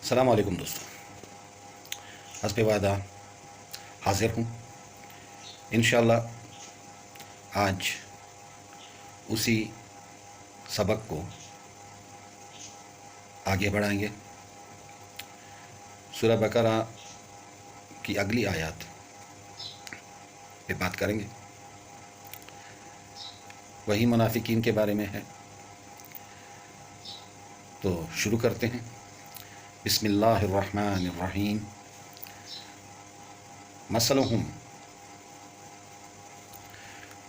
السلام علیکم دوستوں، حسب وعدہ حاضر ہوں انشاءاللہ۔ آج اسی سبق کو آگے بڑھائیں گے۔ سورہ بقرہ کی اگلی آیات پہ بات کریں گے، وہی منافقین کے بارے میں ہے۔ تو شروع کرتے ہیں۔ بسم اللہ الرحمن الرحیم۔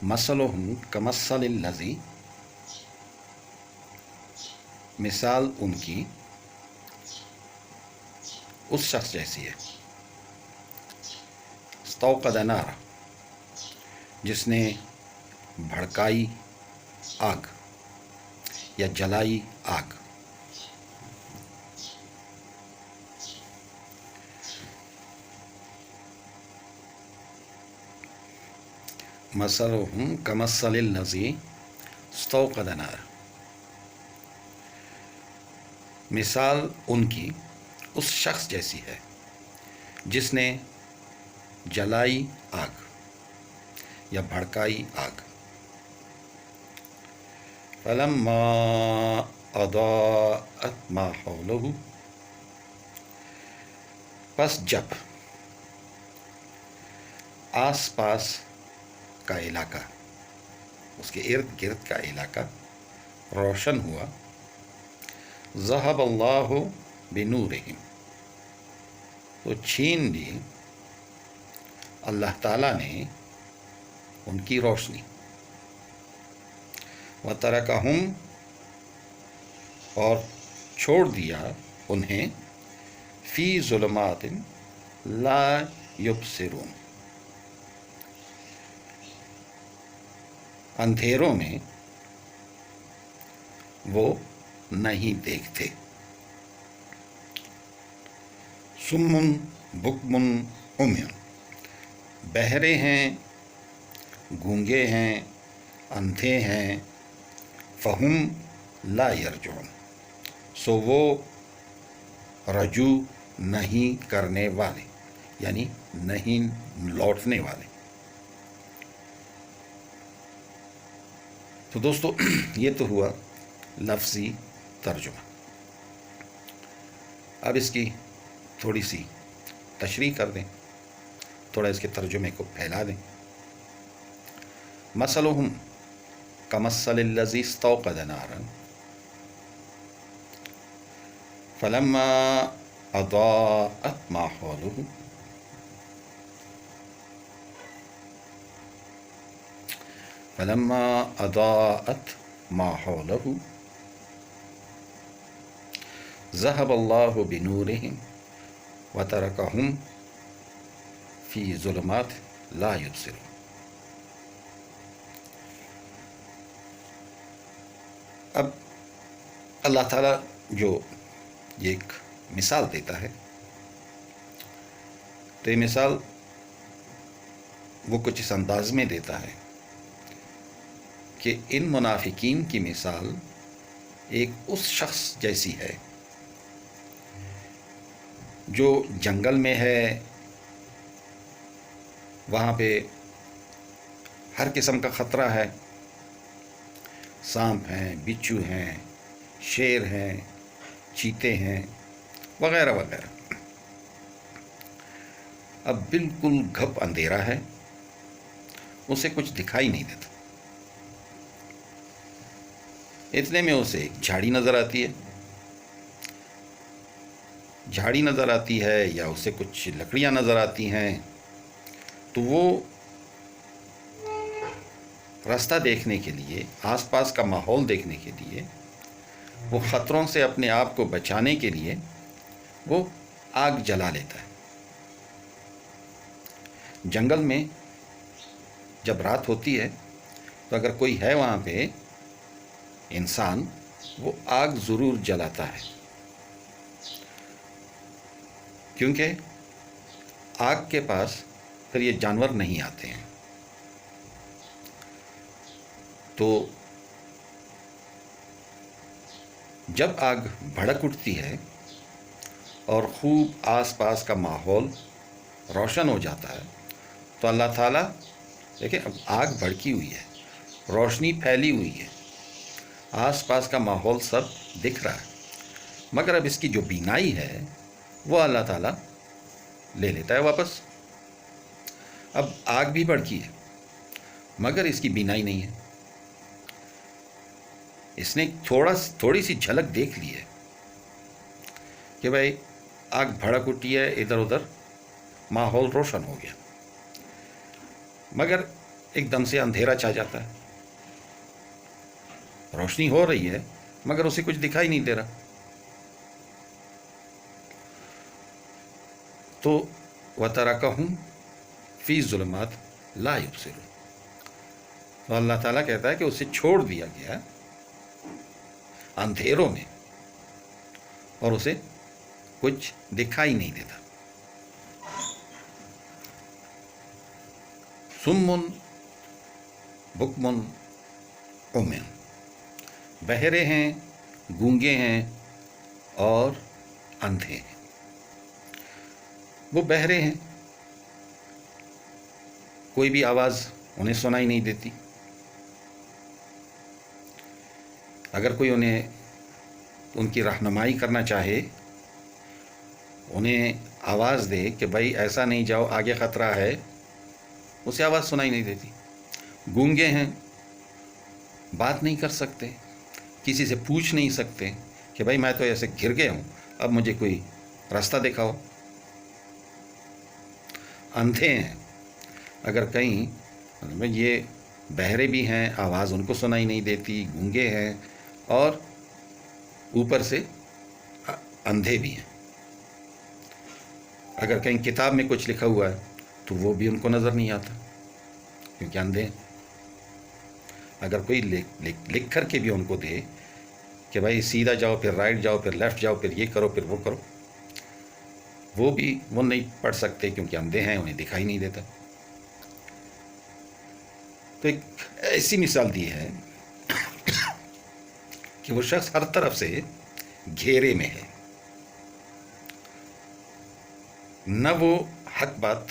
مثلہم کمثل الذی، مثال ان کی اس شخص جیسی ہے، استوقد نارا، جس نے بھڑکائی آگ یا جلائی آگ۔ مثلہم کمثل الذی استوقد نارا، مثال ان کی اس شخص جیسی ہے جس نے جلائی آگ یا بھڑکائی آگ۔ فلما اضاءت ما حولہ، پس جب آس پاس کا علاقہ، اس کے ارد گرد کا علاقہ روشن ہوا، ذہب اللہ بنورہم، تو چھین لی اللہ تعالیٰ نے ان کی روشنی، وترکہم، اور چھوڑ دیا انہیں، فی ظلمات لا یبصرون، اندھیروں میں وہ نہیں دیکھتے۔ صم بکم عمی، بہرے ہیں، گونگے ہیں، اندھے ہیں، فہم لا یرجعون، سو وہ رجوع نہیں کرنے والے، یعنی نہیں لوٹنے والے۔ تو دوستو، یہ تو ہوا لفظی ترجمہ۔ اب اس کی تھوڑی سی تشریح کر دیں، تھوڑا اس کے ترجمے کو پھیلا دیں۔ مثلہم کمثل الذی استوقد نارا فلما اضاءت ما حولہ، فلما اضاءت ما حولہ ذہب اللہ بنورہم وترکہم فی ظلمات لا یبصرون۔ اب اللہ تعالیٰ جو یہ ایک مثال دیتا ہے، تو یہ مثال وہ کچھ اس انداز میں دیتا ہے کہ ان منافقین کی مثال ایک اس شخص جیسی ہے جو جنگل میں ہے، وہاں پہ ہر قسم کا خطرہ ہے، سانپ ہیں، بچھو ہیں، شیر ہیں، چیتے ہیں، وغیرہ وغیرہ۔ اب بالکل گھپ اندھیرا ہے، اسے کچھ دکھائی نہیں دیتا۔ اتنے میں اسے ایک جھاڑی نظر آتی ہے، جھاڑی نظر آتی ہے یا اسے کچھ لکڑیاں نظر آتی ہیں، تو وہ راستہ دیکھنے کے لیے، آس پاس کا ماحول دیکھنے کے لیے، وہ خطروں سے اپنے آپ کو بچانے کے لیے وہ آگ جلا لیتا ہے۔ جنگل میں جب رات ہوتی ہے تو اگر کوئی ہے وہاں پہ انسان، وہ آگ ضرور جلاتا ہے، کیونکہ آگ کے پاس پھر یہ جانور نہیں آتے ہیں۔ تو جب آگ بھڑک اٹھتی ہے اور خوب آس پاس کا ماحول روشن ہو جاتا ہے تو اللہ تعالیٰ دیکھیں اب آگ بھڑکی ہوئی ہے، روشنی پھیلی ہوئی ہے، آس پاس کا ماحول سب دکھ رہا ہے، مگر اب اس کی جو بینائی ہے وہ اللہ تعالیٰ لے لیتا ہے واپس۔ اب آگ بھی بھڑکی ہے مگر اس کی بینائی نہیں ہے، اس نے تھوڑی سی جھلک دیکھ لی ہے کہ بھائی آگ بھڑک اٹھی ہے، ادھر ادھر ماحول روشن ہو گیا، مگر ایک دم سے اندھیرا چھا جاتا ہے، روشنی ہو رہی ہے مگر اسے کچھ دکھائی نہیں دے رہا۔ تو وَتَرَكَهُمْ فِي الظُّلُمَاتِ لَا يُبْصِرُونَ، تو اللہ تعالیٰ کہتا ہے کہ اسے چھوڑ دیا گیا اندھیروں میں اور اسے کچھ دکھائی نہیں دیتا۔ سُمٌّ بُکْمٌ عُمْیٌ، بہرے ہیں، گونگے ہیں اور اندھے ہیں۔ وہ بہرے ہیں، کوئی بھی آواز انہیں سنائی نہیں دیتی، اگر کوئی ان کی رہنمائی کرنا چاہے، انہیں آواز دے کہ بھائی ایسا نہیں جاؤ، آگے خطرہ ہے، اسے آواز سنائی نہیں دیتی۔ گونگے ہیں، بات نہیں کر سکتے، کسی سے پوچھ نہیں سکتے کہ بھائی میں تو ایسے گر گیا ہوں، اب مجھے کوئی راستہ دکھاؤ۔ اندھے ہیں، اگر کہیں یہ بہرے بھی ہیں، آواز ان کو سنائی نہیں دیتی، گونگے ہیں اور اوپر سے اندھے بھی ہیں، اگر کہیں کتاب میں کچھ لکھا ہوا ہے تو وہ بھی ان کو نظر نہیں آتا کیونکہ اندھے ہیں۔ اگر کوئی لکھ کر کے بھی ان کو دے کہ بھائی سیدھا جاؤ، پھر رائٹ جاؤ، پھر لیفٹ جاؤ، پھر یہ کرو، پھر وہ کرو، وہ نہیں پڑھ سکتے کیونکہ اندھے ہیں، انہیں دکھائی نہیں دیتا۔ تو ایک ایسی مثال دی ہے کہ وہ شخص ہر طرف سے گھیرے میں ہے، نہ وہ حق بات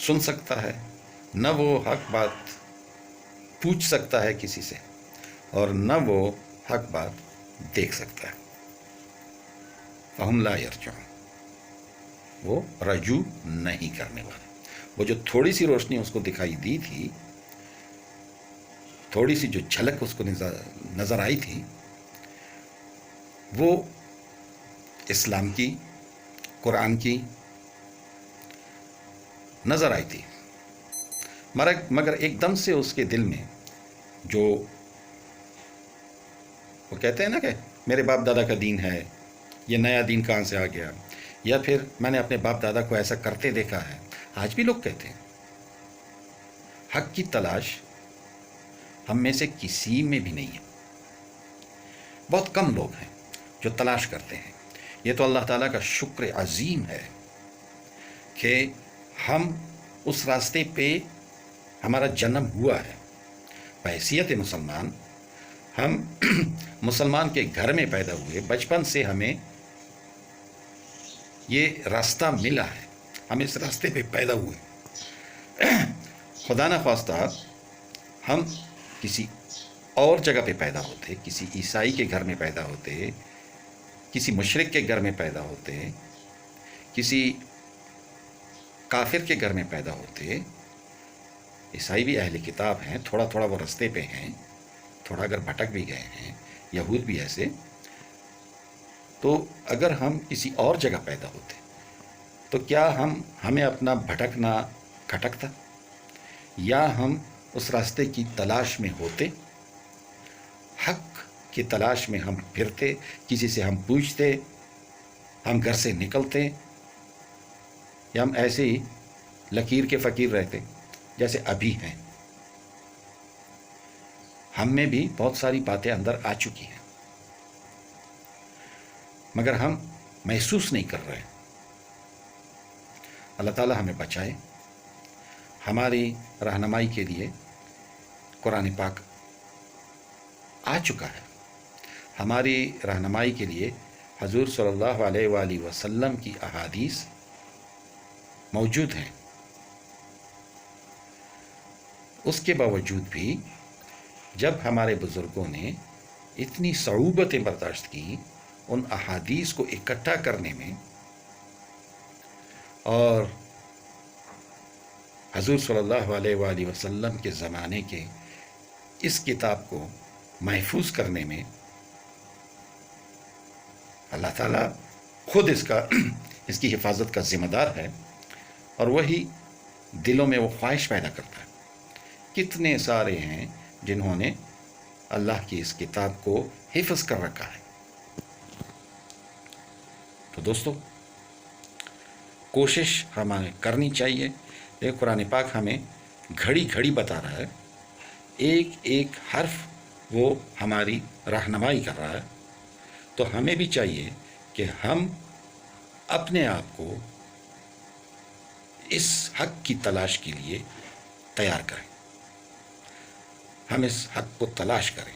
سن سکتا ہے، نہ وہ حق بات پوچھ سکتا ہے کسی سے، اور نہ وہ حق بات دیکھ سکتا ہے۔ فَهُمْ لَا يَرْجُعُونَ، وہ رجوع نہیں کرنے والے۔ وہ جو تھوڑی سی روشنی اس کو دکھائی دی تھی، تھوڑی سی جو جھلک اس کو نظر آئی تھی، وہ اسلام کی، قرآن کی نظر آئی تھی، مگر ایک دم سے اس کے دل میں جو وہ کہتے ہیں نا کہ میرے باپ دادا کا دین ہے، یہ نیا دین کہاں سے آ گیا، یا پھر میں نے اپنے باپ دادا کو ایسا کرتے دیکھا ہے۔ آج بھی لوگ کہتے ہیں، حق کی تلاش ہم میں سے کسی میں بھی نہیں ہے، بہت کم لوگ ہیں جو تلاش کرتے ہیں۔ یہ تو اللہ تعالیٰ کا شکر عظیم ہے کہ ہم اس راستے پہ ہمارا جنم ہوا ہے۔ بحیثیت مسلمان ہم مسلمان کے گھر میں پیدا ہوئے، بچپن سے ہمیں یہ راستہ ملا ہے، ہم اس راستے پہ پیدا ہوئے۔ خدا نخواستہ ہم کسی اور جگہ پہ پیدا ہوتے، کسی عیسائی کے گھر میں پیدا ہوتے، کسی مشرک کے گھر میں پیدا ہوتے، کسی کافر کے گھر میں پیدا ہوتے۔ عیسائی بھی اہل کتاب ہیں، تھوڑا تھوڑا وہ رستے پہ ہیں، تھوڑا اگر بھٹک بھی گئے ہیں، یہود بھی ایسے۔ تو اگر ہم کسی اور جگہ پیدا ہوتے تو کیا ہمیں اپنا بھٹکنا کھٹکتا، یا ہم اس راستے کی تلاش میں ہوتے، حق کی تلاش میں ہم پھرتے، کسی سے ہم پوچھتے، ہم گھر سے نکلتے، یا ہم ایسے ہی لکیر کے فقیر رہتے جیسے ابھی ہیں۔ ہم میں بھی بہت ساری باتیں اندر آ چکی ہیں مگر ہم محسوس نہیں کر رہے۔ اللہ تعالیٰ ہمیں بچائے۔ ہماری رہنمائی کے لیے قرآن پاک آ چکا ہے، ہماری رہنمائی کے لیے حضور صلی اللہ علیہ وآلہ وسلم کی احادیث موجود ہیں، اس کے باوجود بھی جب ہمارے بزرگوں نے اتنی صعوبتیں برداشت کی ان احادیث کو اکٹھا کرنے میں اور حضور صلی اللہ علیہ وآلہ وسلم کے زمانے کے اس کتاب کو محفوظ کرنے میں، اللہ تعالیٰ خود اس کی حفاظت کا ذمہ دار ہے، اور وہی دلوں میں وہ خواہش پیدا کرتا ہے۔ کتنے سارے ہیں جنہوں نے اللہ کی اس کتاب کو حفظ کر رکھا ہے۔ تو دوستو، کوشش ہمیں کرنی چاہیے۔ یہ قرآن پاک ہمیں گھڑی گھڑی بتا رہا ہے، ایک ایک حرف وہ ہماری رہنمائی کر رہا ہے، تو ہمیں بھی چاہیے کہ ہم اپنے آپ کو اس حق کی تلاش کے لیے تیار کریں، ہم اس حق کو تلاش کریں،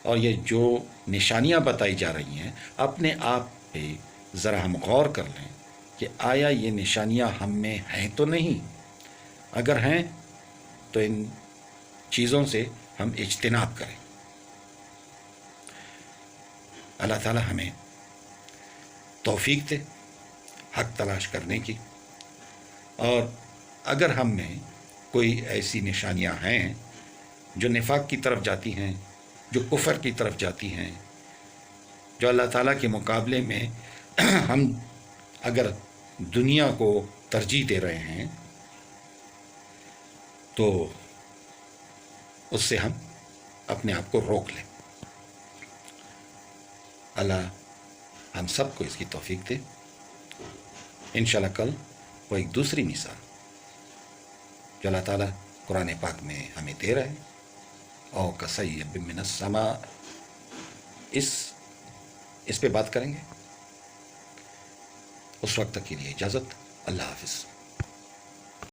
اور یہ جو نشانیاں بتائی جا رہی ہیں اپنے آپ پہ ذرا ہم غور کر لیں کہ آیا یہ نشانیاں ہم میں ہیں تو نہیں؟ اگر ہیں تو ان چیزوں سے ہم اجتناب کریں۔ اللہ تعالی ہمیں توفیق دے حق تلاش کرنے کی، اور اگر ہم میں کوئی ایسی نشانیاں ہیں جو نفاق کی طرف جاتی ہیں، جو کفر کی طرف جاتی ہیں، جو اللہ تعالیٰ کے مقابلے میں ہم اگر دنیا کو ترجیح دے رہے ہیں، تو اس سے ہم اپنے آپ کو روک لیں۔ اللہ ہم سب کو اس کی توفیق دے۔ انشاءاللہ کل وہ ایک دوسری مثال جو اللہ تعالیٰ قرآن پاک میں ہمیں دے رہے ہیں، او کصیب من السماء، اس پہ بات کریں گے۔ اس وقت تک کے لیے اجازت، اللہ حافظ۔